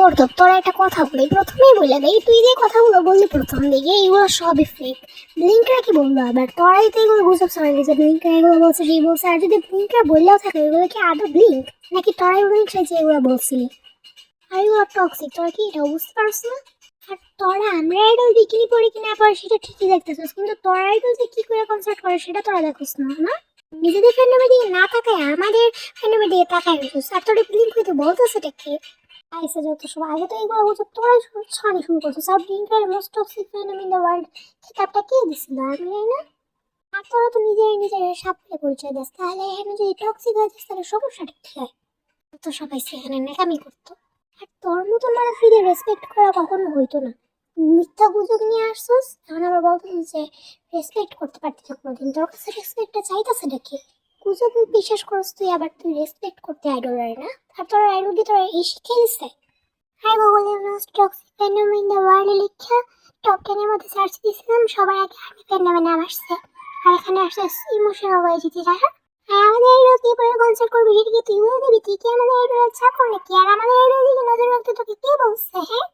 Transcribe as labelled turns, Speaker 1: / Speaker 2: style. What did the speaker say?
Speaker 1: করতো তোরা একটা কথা বলি প্রথমেই বলে দেই, তুই যে কথাগুলো বললি প্রথম দিকে এগুলো সবই ফেক। ব্লিঙ্করা কি বললো আবার? তোরাই তো এগুলো গুজব ছড়াই দিয়েছে, ব্লিঙ্করা এগুলো বলছে সেই বলছে। আর যদি ব্লিঙ্করা বললেও থাকে এগুলো কি আদৌ ব্লিঙ্ক নাকি তোরাই ব্লিঙ্ক যে এগুলো বলছিলি? আর এগুলো টক্সিক, তোরা কি এটা বুঝতে পারছ না? আর তোরা আমরা আইডল বিকিনি পরে কিনা পরে সেটা ঠিকই দেখতেছিস, কিন্তু তোরা আইডল যে কি করে কনসার্ট করে সেটা তোরা দেখছিস না, না? নিজেদের ফ্যান্ডমের দিকে না তাকায় আমাদের ফ্যান্ডমের দিকে তাকায় রয়েছিস। আর তোর ব্লিঙ্ক হয়তো বলতেছে এটা কি আইসে যত সব আগে তো এগুলো বুঝো তোরাই ছড়ানো শুরু করছিস। আর ব্লিঙ্কের most toxic fandom in the world খেতাবটা কে দিছিল? আমি জানি না। আর তোরা তো নিজের সাফল্যে পরিচয় দিস, তাহলে এখানে যদি টক্সিক হয়ে যাস তাহলে সমস্যাটা কি হয়? তো সবাই সেখানে নেকামি করতো। আর তোর মতো মানুষকে রেসপেক্ট করা কখনো হইতো না। মিথ্যা গুজব নিয়ে আসছিস, এখন আবার বলতেছিস যে রেসপেক্ট করতে পারতিস না কোনোদিন। তোর কাছে রেসপেক্টটা চাইতেছে নাকি? গুজব বিশ্বাস করছ তুই, আবার তুই রেসপেক্ট করতে আইডল রাই না? আর তোর আইডল কি তোর এই শিখিয়ে দিচ্ছে? হাই গুগলের most toxic fandom in the world লিখা টপ 10 এর মধ্যে সার্চ দিয়েছিলাম, সবার আগে আমি ফ্যান্ডমের নাম আসছে। আর এখানে আসছে ইমোশনাল হয়ে যেতে দেখা। আর আমাদের আইডল কি পরে কনসার্ট করবি এটা কি তুই বলে দিবি? তুই কি আমাদের আইডলের চাকর নাকি? আর আমাদের আইডল দিকে নজর রাখতে তোকে কে বলছে? হ্যাঁ,